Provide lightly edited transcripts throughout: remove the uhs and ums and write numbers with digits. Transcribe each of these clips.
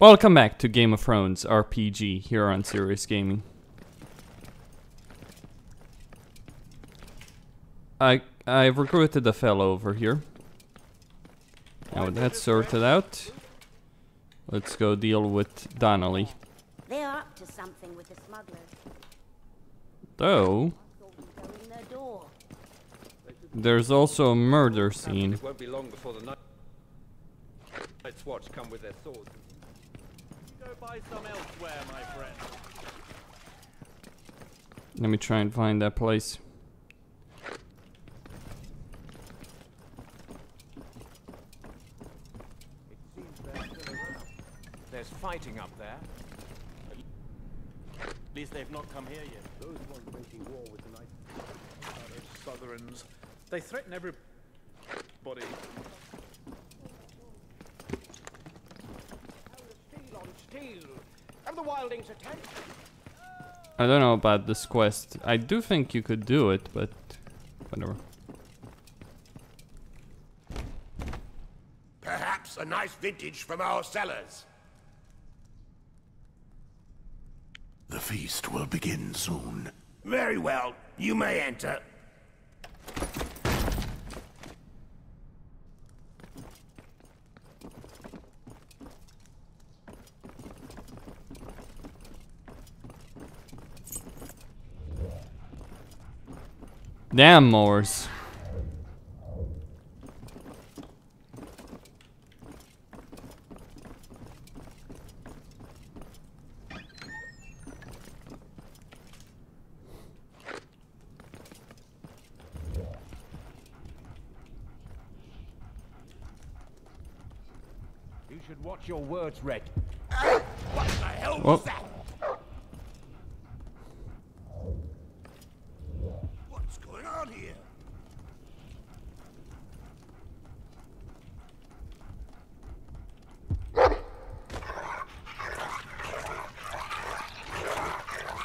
Welcome back to Game of Thrones RPG here on Serious Gaming. I've recruited a fellow over here. Now with that sorted out, let's go deal with Donnelly. They're up to something with the smugglers. Though, there's also a murder scene. It won't be long before the Night's Watch come with their swords. Go buy some elsewhere, my friend. Let me try and find that place. It seems they're still around. There's fighting up there. At least they've not come here yet. Those ones making war with the Southerns. They threaten everybody. Steel on steel. Have the wildlings attacked? I don't know about this quest. I do think you could do it, but whatever. Perhaps a nice vintage from our cellars. The feast will begin soon. Very well. You may enter. Damn Moors. You should watch your words, Red. What the hell was that? What's going on here?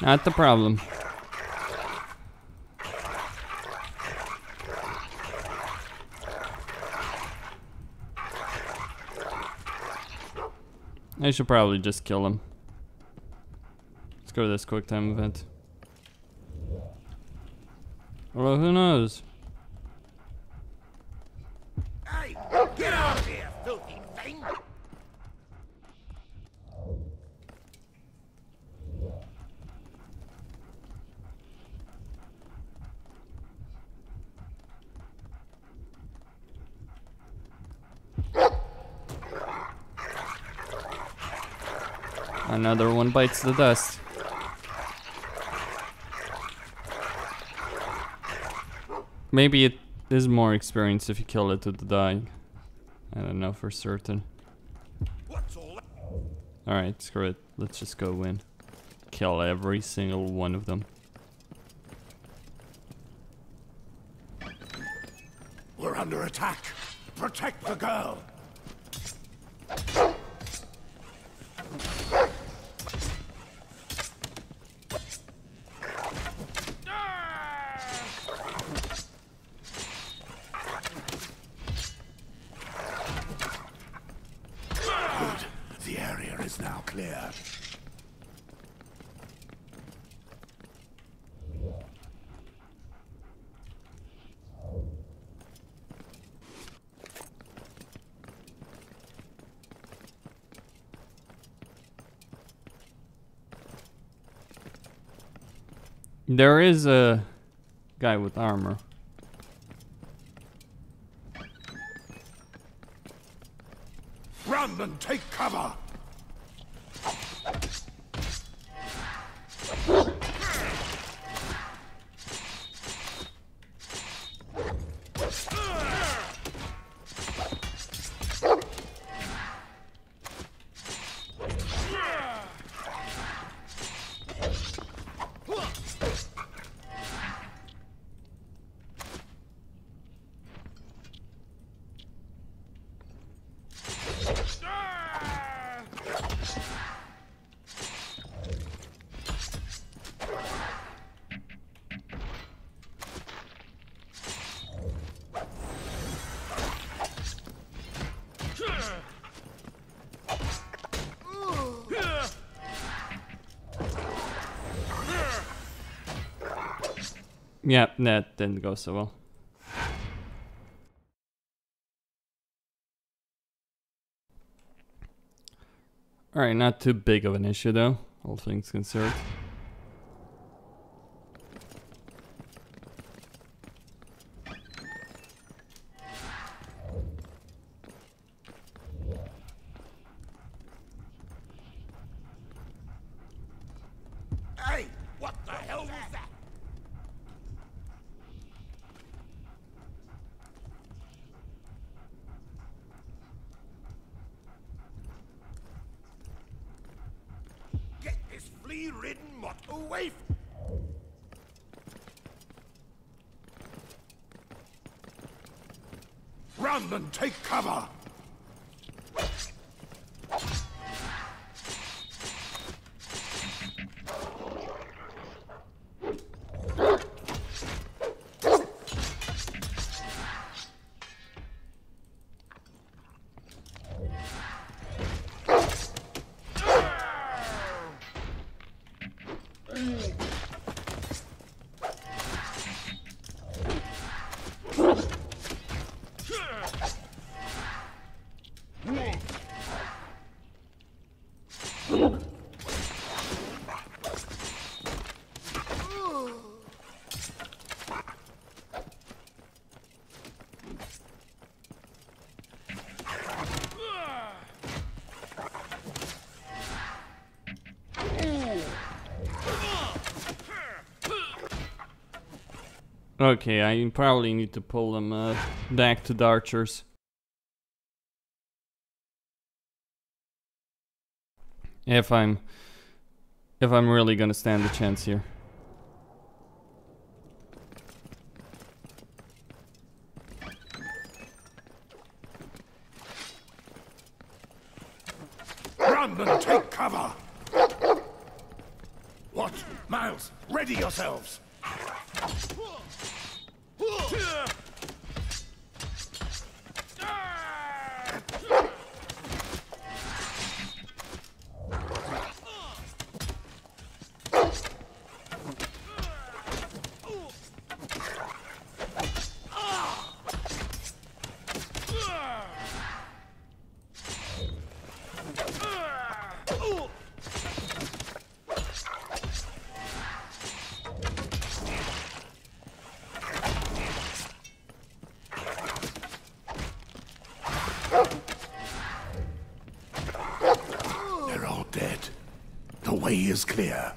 Not the problem. I should probably just kill him. Let's go to this quick time event. Although, who knows? Hey, get out of here, filthy thing! Another one bites the dust. Maybe it is more experience if you kill it with the dying. I don't know for certain. What's all that? Alright, screw it. Let's just go in. Kill every single one of them. We're under attack. Protect the girl. Good. The area is now clear. There is a guy with armor. Run and take cover. Yeah, that didn't go so well. Alright, not too big of an issue though, all things considered. Hey, what the hell was that? Get this flea-ridden mutt away from... Run and take cover! Okay, I probably need to pull them back to the archers. If I'm really gonna stand a chance here. Run and take cover! What? Miles, ready yourselves! They're all dead. The way is clear.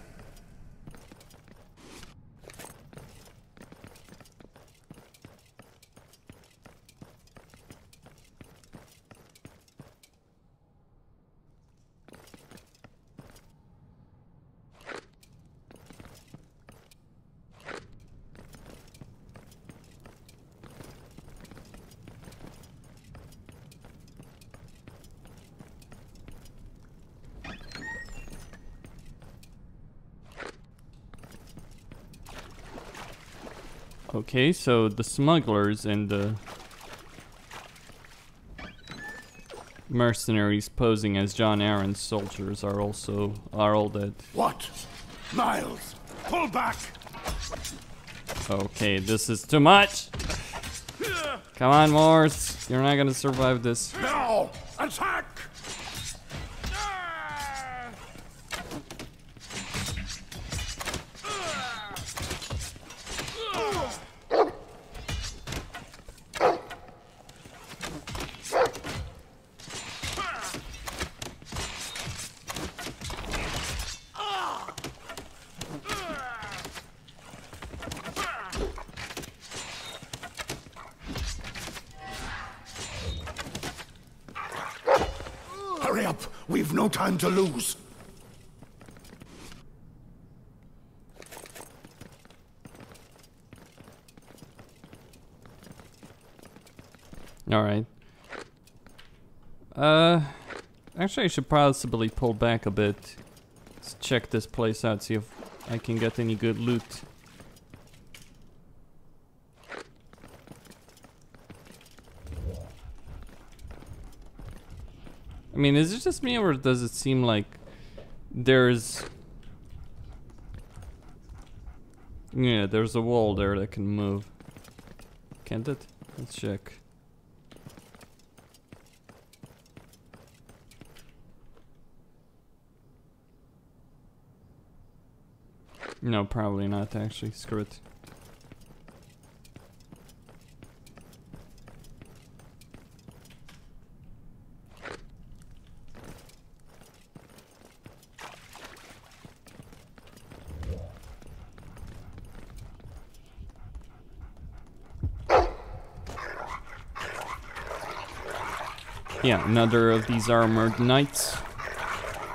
Okay, so the smugglers and the mercenaries posing as John Arryn's soldiers are all dead. What? Miles, pull back! Okay, this is too much. Come on, Morse. You're not gonna survive this. Now, attack! Hurry up! We've no time to lose! Alright. Actually I should possibly pull back a bit. Let's check this place out, see if I can get any good loot. I mean, is it just me or does it seem like there's Yeah, there's a wall there that can move. Can't it? Let's check. No, probably not actually. Screw it. Yeah, another of these armored knights.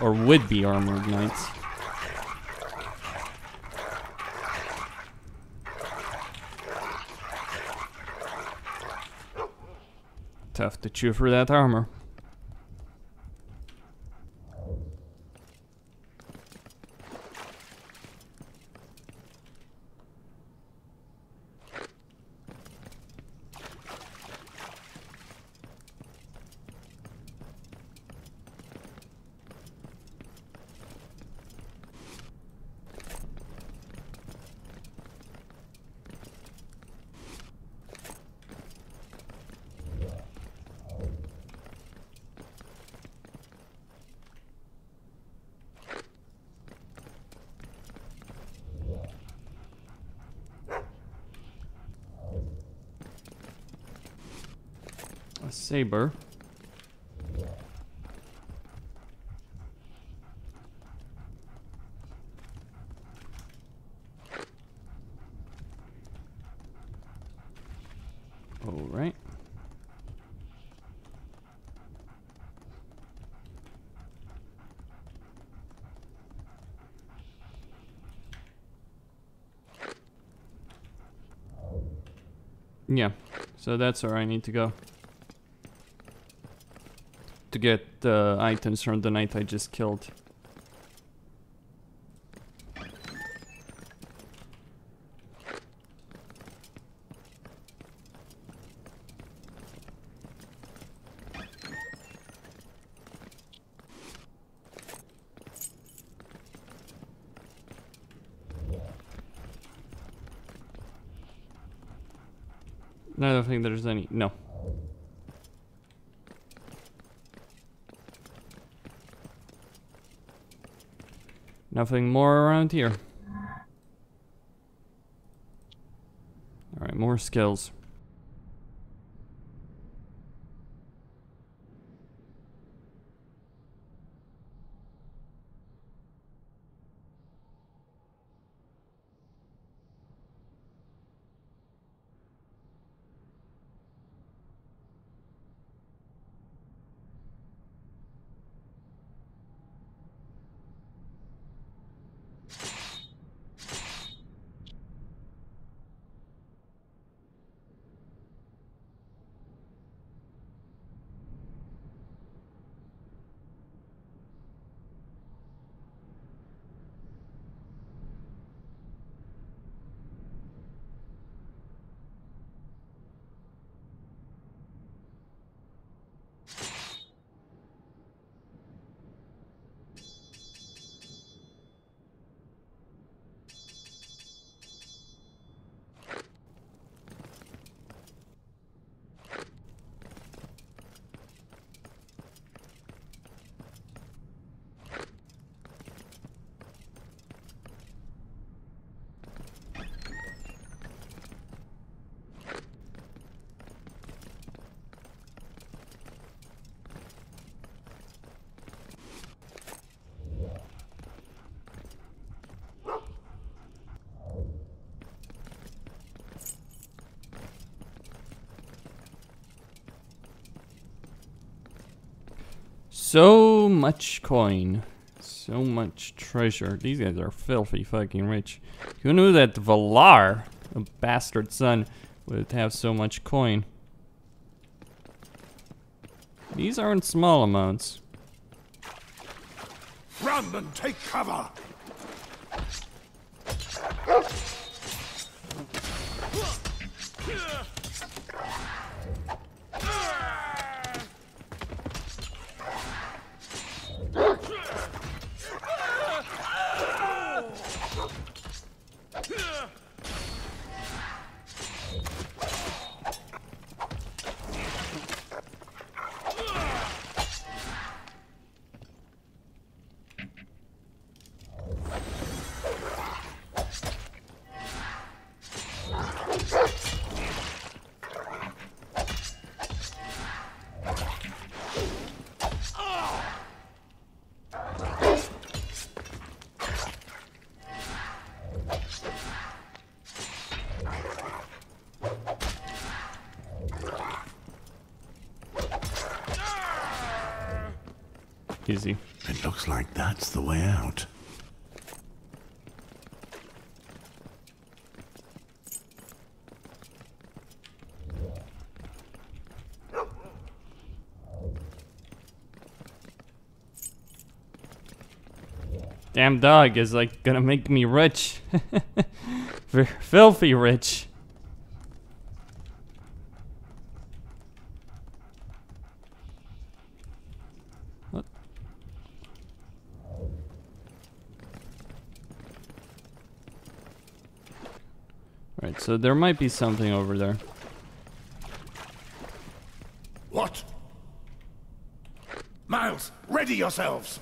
Or would-be armored knights. Tough to chew for that armor. A saber. All right. Yeah, so that's where I need to go. To get items from the knight I just killed. I don't think there's any. No. Nothing more around here. Alright, more skills. So much coin. So much treasure. These guys are filthy fucking rich. Who knew that Valar, a bastard son, would have so much coin? These aren't small amounts. Run and take cover! Easy. It looks like that's the way out. Damn dog is like gonna make me rich. Filthy rich. What? Right, so there might be something over there. What? Miles, ready yourselves!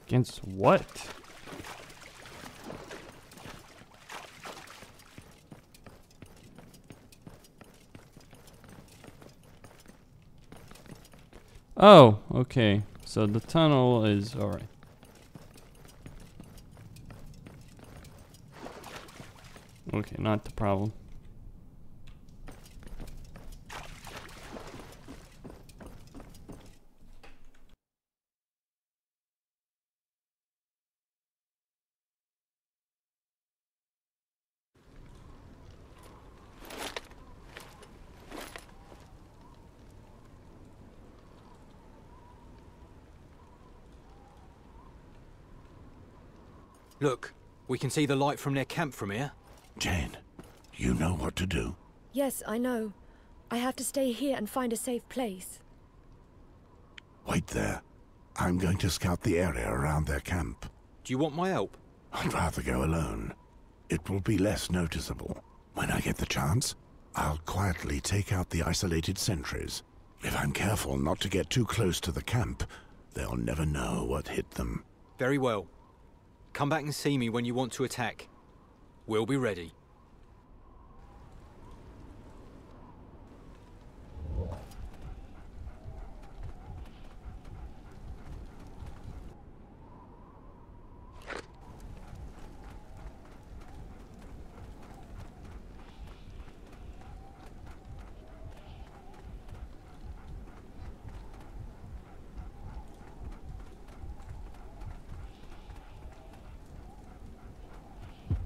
Against what? Oh, okay. So the tunnel is alright. Okay, not the problem. Look, we can see the light from their camp from here. Jeyne, you know what to do. Yes, I know. I have to stay here and find a safe place. Wait there. I'm going to scout the area around their camp. Do you want my help? I'd rather go alone. It will be less noticeable. When I get the chance, I'll quietly take out the isolated sentries. If I'm careful not to get too close to the camp, they'll never know what hit them. Very well. Come back and see me when you want to attack. We'll be ready.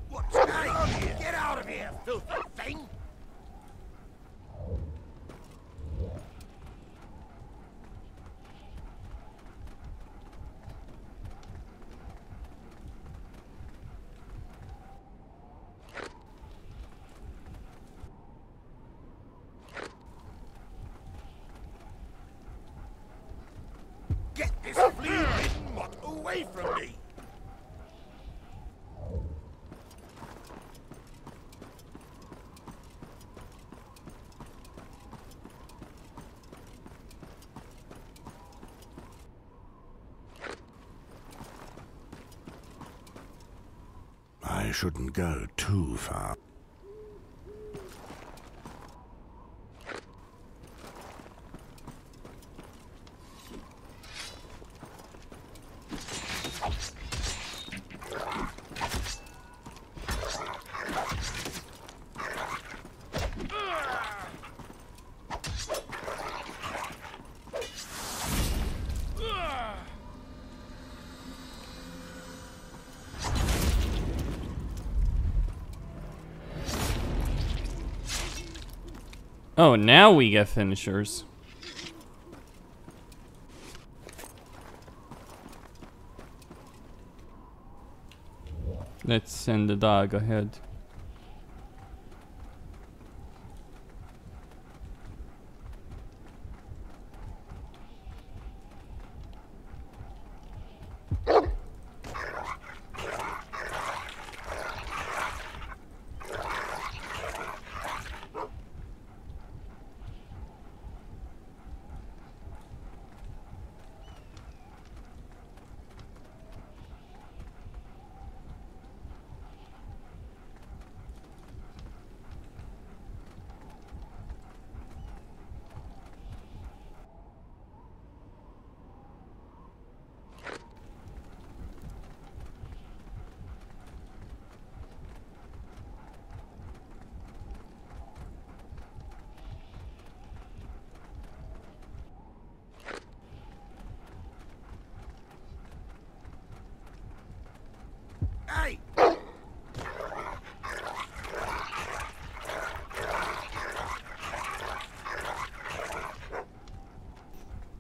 What's going on here? Get out of here, filthy thing! Get this flea-ridden mutt away from me! I shouldn't go too far. Oh, now we get finishers. Let's send the dog ahead.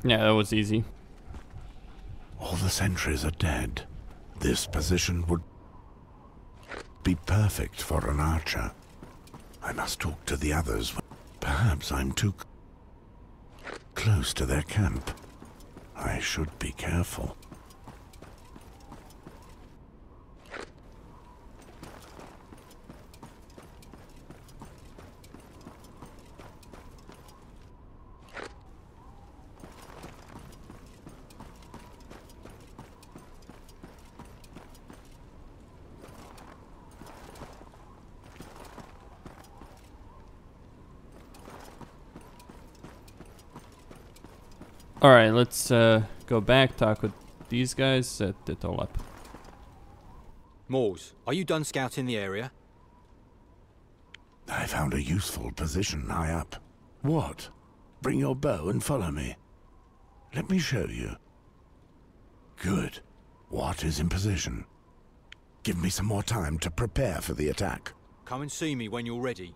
Yeah, that was easy. All the sentries are dead. This position would be perfect for an archer. I must talk to the others. Perhaps I'm too close to their camp. I should be careful. Alright, let's go back, talk with these guys, set it all up. Moors, are you done scouting the area? I found a useful position high up. What? Bring your bow and follow me. Let me show you. Good. What is in position? Give me some more time to prepare for the attack. Come and see me when you're ready.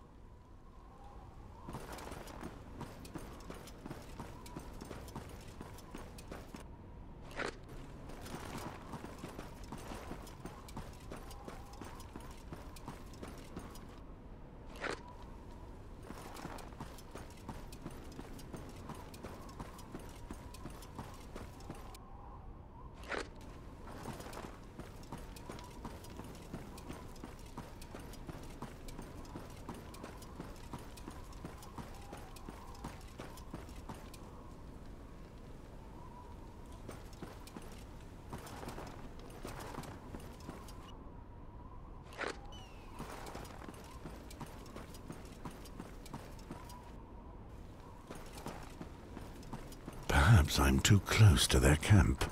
Perhaps I'm too close to their camp.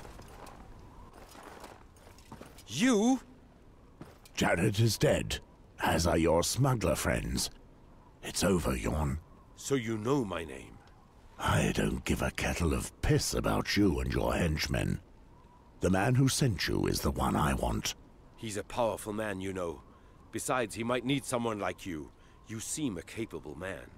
You? Jared is dead, as are your smuggler friends. It's over, Yorn. So you know my name. I don't give a kettle of piss about you and your henchmen. The man who sent you is the one I want. He's a powerful man, you know. Besides, he might need someone like you. You seem a capable man.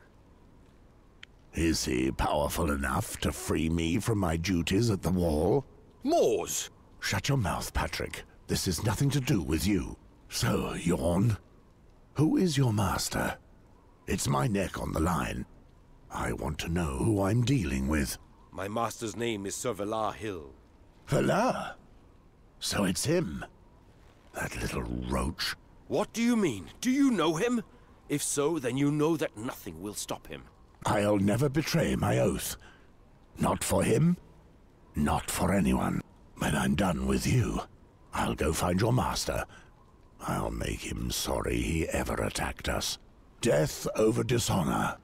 Is he powerful enough to free me from my duties at the wall? Moors! Shut your mouth, Patrick. This is nothing to do with you. So, Yorn, who is your master? It's my neck on the line. I want to know who I'm dealing with. My master's name is Sir Valar Hill. Valar? So it's him. That little roach. What do you mean? Do you know him? If so, then you know that nothing will stop him. I'll never betray my oath. Not for him, not for anyone. When I'm done with you, I'll go find your master. I'll make him sorry he ever attacked us. Death over dishonor.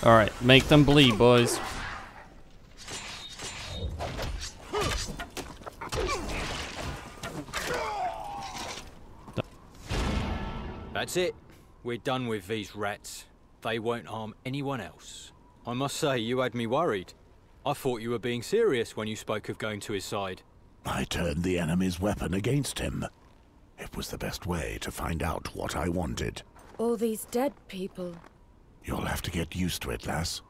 Alright, make them bleed, boys. That's it. We're done with these rats. They won't harm anyone else. I must say, you had me worried. I thought you were being serious when you spoke of going to his side. I turned the enemy's weapon against him. It was the best way to find out what I wanted. All these dead people. You'll have to get used to it, lass.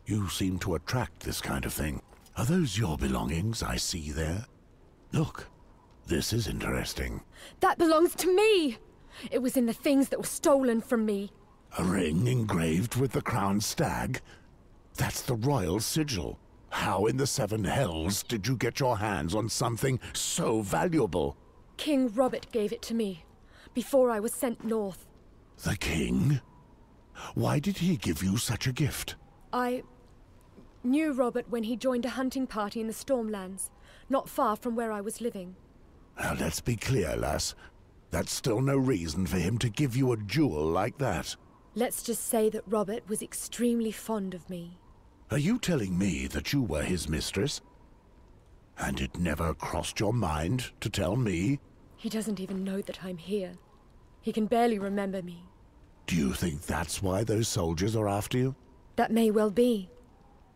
You seem to attract this kind of thing. Are those your belongings I see there? Look, this is interesting. That belongs to me! It was in the things that were stolen from me. A ring engraved with the crowned stag? That's the royal sigil. How in the seven hells did you get your hands on something so valuable? King Robert gave it to me, before I was sent north. The king? Why did he give you such a gift? I Knew Robert when he joined a hunting party in the Stormlands, not far from where I was living. Now let's be clear, lass. That's still no reason for him to give you a jewel like that. Let's just say that Robert was extremely fond of me. Are you telling me that you were his mistress? And it never crossed your mind to tell me? He doesn't even know that I'm here. He can barely remember me. Do you think that's why those soldiers are after you? That may well be.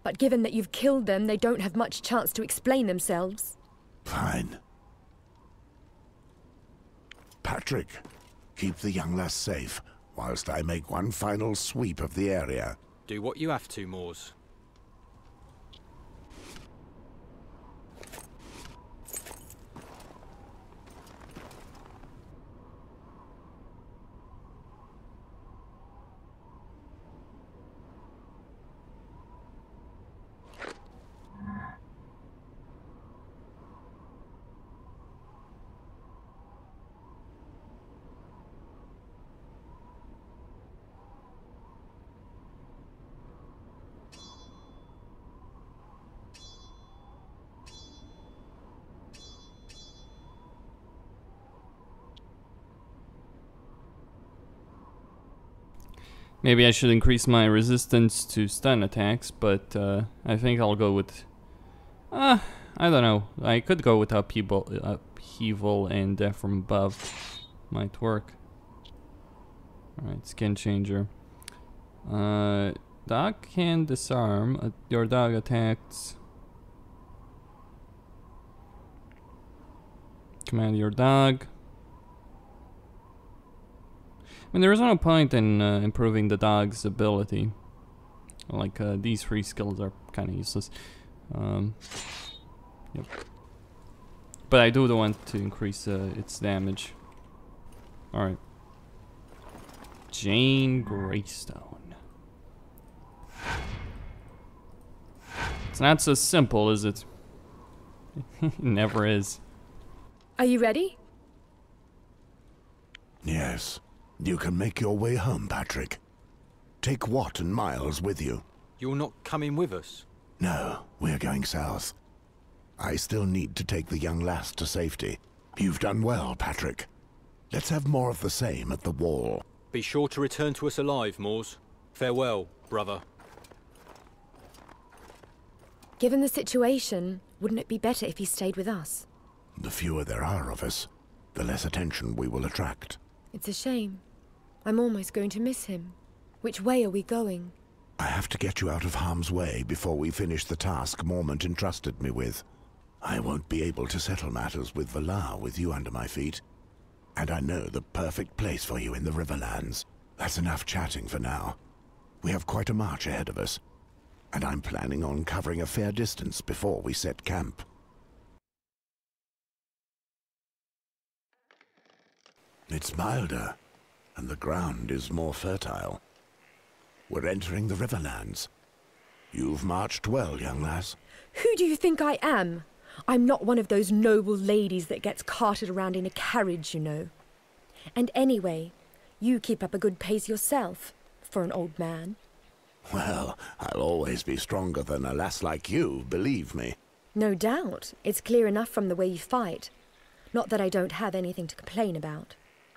But given that you've killed them, they don't have much chance to explain themselves. Fine. Patrick, keep the young lass safe, whilst I make one final sweep of the area. Do what you have to, Moors. Maybe I should increase my resistance to stun attacks, but I think I'll go with... I don't know. I could go with upheaval and death from above. Might work. Alright, skin changer. Dog can disarm. Your dog attacks. Command your dog. I mean, there is no point in improving the dog's ability. Like, these three skills are kind of useless. Yep. But I do want to increase its damage. Alright. Jeyne Greystone. It's not so simple, is it? It never is. Are you ready? Yes. You can make your way home, Patrick. Take Watt and Miles with you. You're not coming with us? No, we're going south. I still need to take the young lass to safety. You've done well, Patrick. Let's have more of the same at the wall. Be sure to return to us alive, Moors. Farewell, brother. Given the situation, wouldn't it be better if he stayed with us? The fewer there are of us, the less attention we will attract. It's a shame. I'm almost going to miss him. Which way are we going? I have to get you out of harm's way before we finish the task Mormont entrusted me with. I won't be able to settle matters with Valar with you under my feet. And I know the perfect place for you in the Riverlands. That's enough chatting for now. We have quite a march ahead of us. And I'm planning on covering a fair distance before we set camp. It's milder, and the ground is more fertile. We're entering the Riverlands. You've marched well, young lass. Who do you think I am? I'm not one of those noble ladies that gets carted around in a carriage, you know. And anyway, you keep up a good pace yourself, for an old man. Well, I'll always be stronger than a lass like you, believe me. No doubt. It's clear enough from the way you fight. Not that I don't have anything to complain about.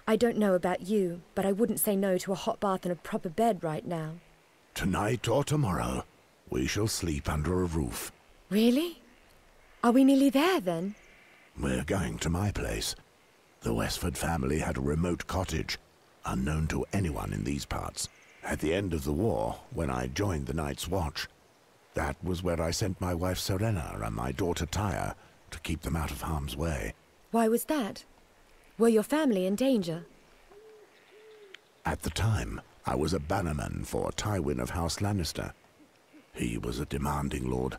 I don't know about you, but I wouldn't say no to a hot bath and a proper bed right now. Tonight or tomorrow, we shall sleep under a roof. Really? Are we nearly there, then? We're going to my place. The Westford family had a remote cottage, unknown to anyone in these parts. At the end of the war, when I joined the Night's Watch, that was where I sent my wife Serena and my daughter Tyre to keep them out of harm's way. Why was that? Were your family in danger? At the time, I was a bannerman for Tywin of House Lannister. He was a demanding lord,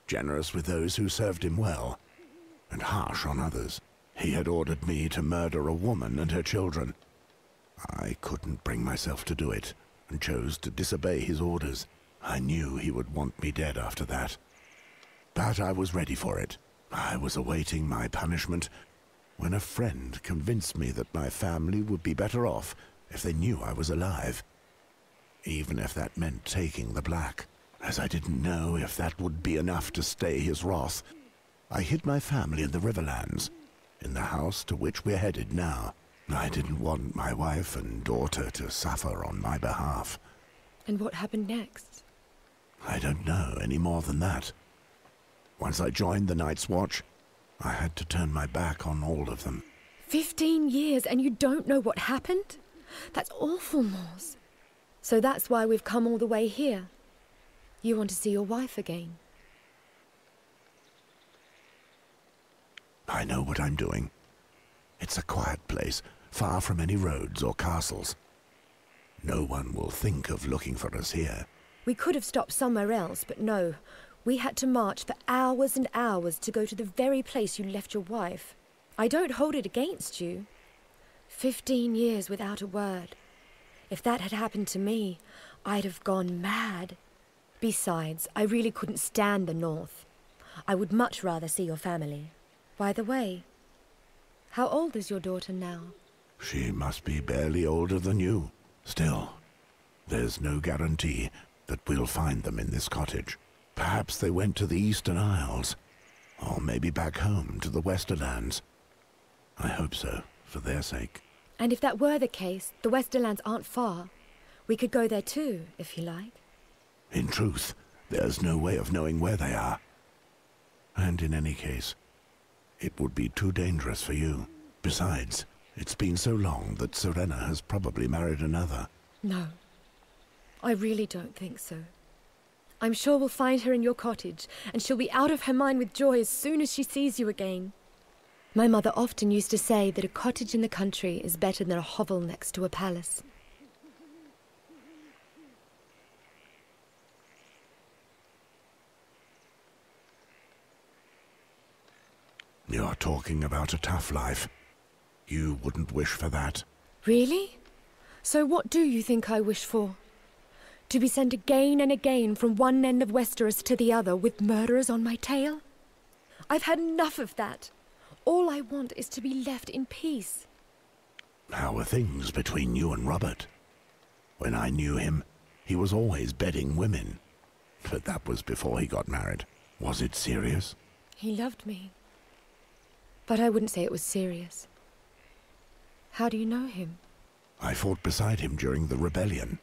generous with those who served him well, and harsh on others. He had ordered me to murder a woman and her children. I couldn't bring myself to do it, and chose to disobey his orders. I knew he would want me dead after that. But I was ready for it. I was awaiting my punishment when a friend convinced me that my family would be better off if they knew I was alive. Even if that meant taking the black As I didn't know if that would be enough to stay his wrath, I hid my family in the Riverlands, in the house to which we're headed now. I didn't want my wife and daughter to suffer on my behalf. And what happened next? I don't know any more than that. Once I joined the Night's Watch, I had to turn my back on all of them. 15 years and you don't know what happened? That's awful, Mors. So that's why we've come all the way here. You want to see your wife again? I know what I'm doing. It's a quiet place, far from any roads or castles. No one will think of looking for us here. We could have stopped somewhere else, but no. We had to march for hours and hours to go to the very place you left your wife. I don't hold it against you. 15 years without a word. If that had happened to me, I'd have gone mad. Besides, I really couldn't stand the North. I would much rather see your family. By the way, how old is your daughter now? She must be barely older than you. Still, there's no guarantee that we'll find them in this cottage. Perhaps they went to the Eastern Isles, or maybe back home to the Westerlands. I hope so, for their sake. And if that were the case, the Westerlands aren't far. We could go there too, if you like. In truth, there's no way of knowing where they are. And in any case, it would be too dangerous for you. Besides, it's been so long that Serena has probably married another. No, I really don't think so. I'm sure we'll find her in your cottage, and she'll be out of her mind with joy as soon as she sees you again. My mother often used to say that a cottage in the country is better than a hovel next to a palace. You're talking about a tough life. You wouldn't wish for that. Really? So what do you think I wish for? To be sent again and again from one end of Westeros to the other with murderers on my tail? I've had enough of that. All I want is to be left in peace. How are things between you and Robert? When I knew him, he was always bedding women. But that was before he got married. Was it serious? He loved me. But I wouldn't say it was serious. How do you know him? I fought beside him during the rebellion.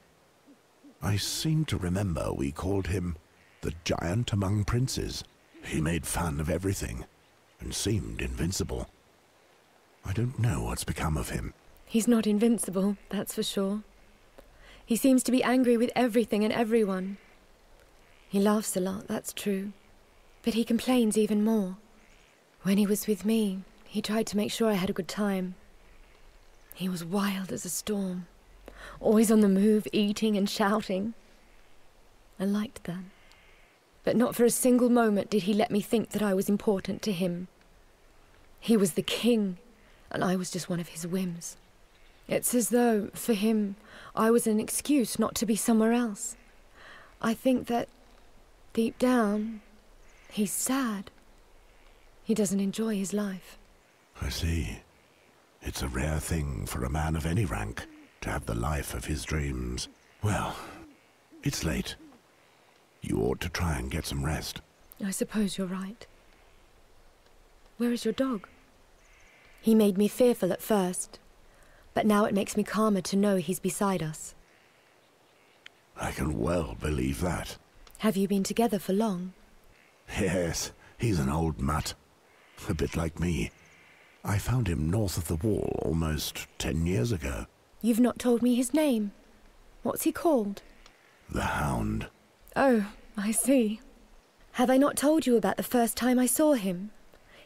I seem to remember we called him the giant among princes. He made fun of everything and seemed invincible. I don't know what's become of him. He's not invincible, that's for sure. He seems to be angry with everything and everyone. He laughs a lot, that's true. But he complains even more. When he was with me, he tried to make sure I had a good time. He was wild as a storm, always on the move, eating and shouting. I liked that. But not for a single moment did he let me think that I was important to him. He was the king, and I was just one of his whims. It's as though, for him, I was an excuse not to be somewhere else. I think that, deep down, he's sad. He doesn't enjoy his life. I see. It's a rare thing for a man of any rank to have the life of his dreams. Well, it's late. You ought to try and get some rest. I suppose you're right. Where is your dog? He made me fearful at first, but now it makes me calmer to know he's beside us. I can well believe that. Have you been together for long? Yes, he's an old mutt. A bit like me. I found him north of the wall almost 10 years ago. You've not told me his name. What's he called? The Hound. Oh, I see. Have I not told you about the first time I saw him?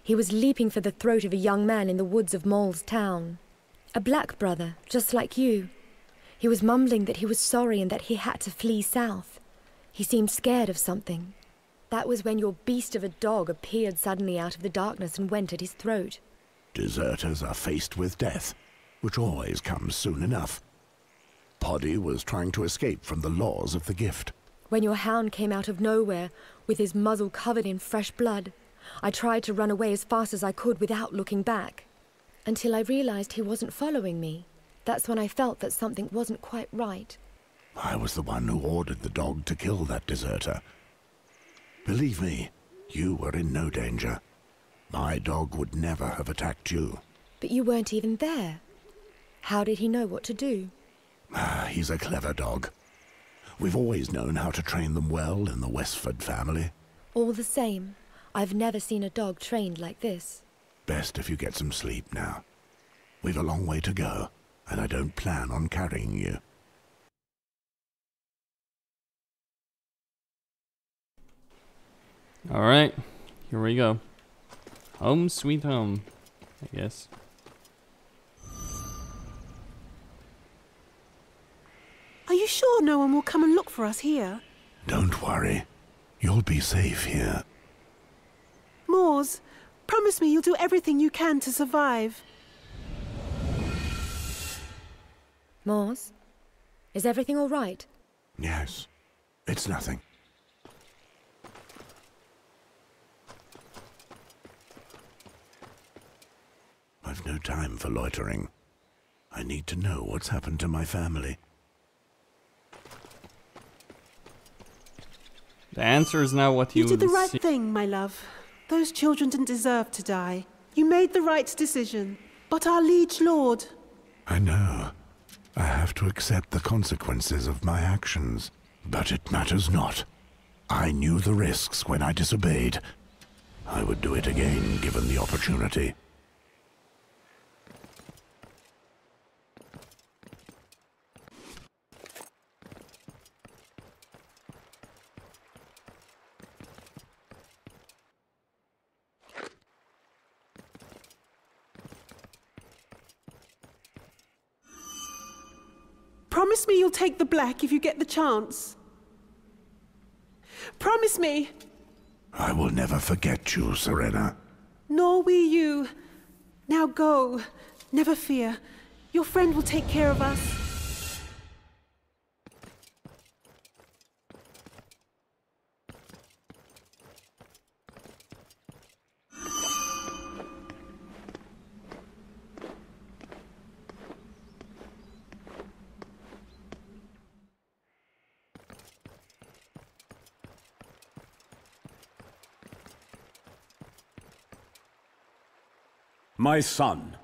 He was leaping for the throat of a young man in the woods of Mole's town. A black brother, just like you. He was mumbling that he was sorry and that he had to flee south. He seemed scared of something. That was when your beast of a dog appeared suddenly out of the darkness and went at his throat. Deserters are faced with death, which always comes soon enough. Poddy was trying to escape from the laws of the gift. When your hound came out of nowhere, with his muzzle covered in fresh blood, I tried to run away as fast as I could without looking back. Until I realized he wasn't following me. That's when I felt that something wasn't quite right. I was the one who ordered the dog to kill that deserter. Believe me, you were in no danger. My dog would never have attacked you. But you weren't even there. How did he know what to do? He's a clever dog. We've always known how to train them well in the Westford family. All the same, I've never seen a dog trained like this. Best if you get some sleep now. We've a long way to go, and I don't plan on carrying you. Alright, here we go. Home sweet home, I guess. Are you sure no one will come and look for us here? Don't worry. You'll be safe here. Mors, promise me you'll do everything you can to survive. Mors, is everything all right? Yes. It's nothing. I've no time for loitering. I need to know what's happened to my family. The answer is now what You did the right thing, my love. Those children didn't deserve to die. You made the right decision. But our liege lord... I know. I have to accept the consequences of my actions. But it matters not. I knew the risks when I disobeyed. I would do it again, given the opportunity. Promise me you'll take the black if you get the chance. Promise me! I will never forget you, Serena. Nor we you. Now go. Never fear. Your friend will take care of us. My son,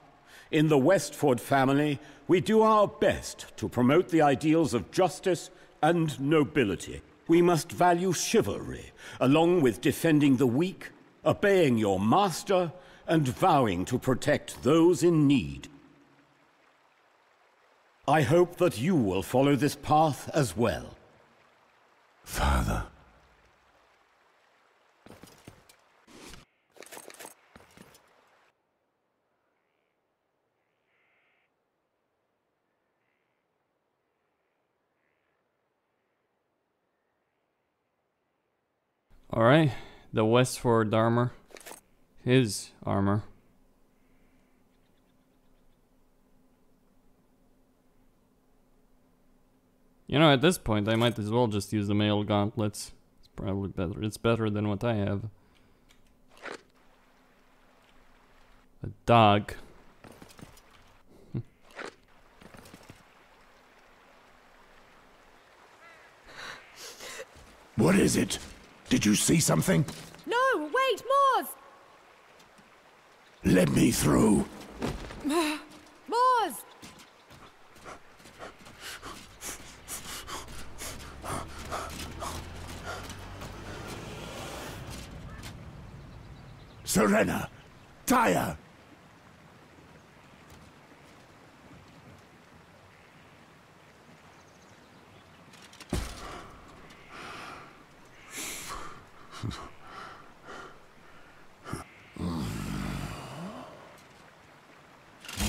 in the Westford family, we do our best to promote the ideals of justice and nobility. We must value chivalry, along with defending the weak, obeying your master, and vowing to protect those in need. I hope that you will follow this path as well. Father. Alright, the Westford armor. His armor. You know, at this point, I might as well just use the mail gauntlets. It's probably better. It's better than what I have. A dog. What is it? Did you see something? No, wait, Mors! Let me through. Mors! Serena! Tyre!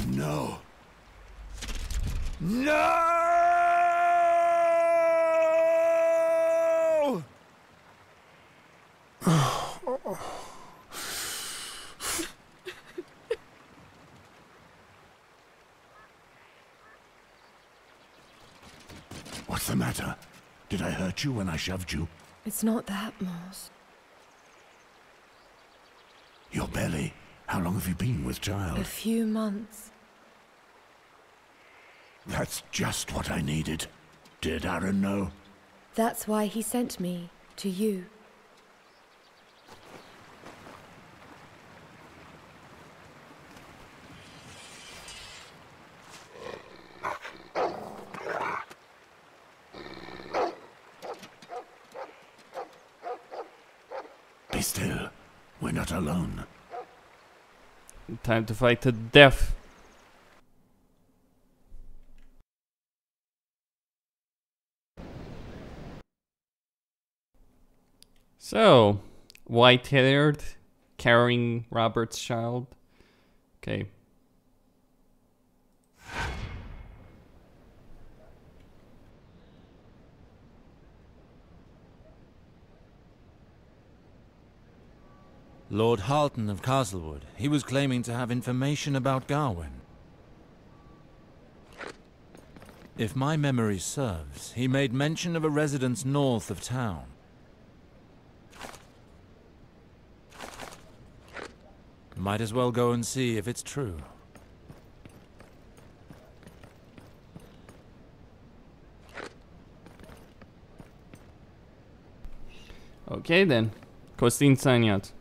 No. No! What's the matter? Did I hurt you when I shoved you? It's not that, Mors. Your belly. How long have you been with child? A few months. That's just what I needed. Did Arryn know? That's why he sent me to you. Be still. We're not alone. Time to fight to death. So, white-haired, carrying Robert's child. Okay. Lord Halton of Castlewood. He was claiming to have information about Gawain. If my memory serves, he made mention of a residence north of town. Might as well go and see if it's true. Okay then. Kostin Sanyat.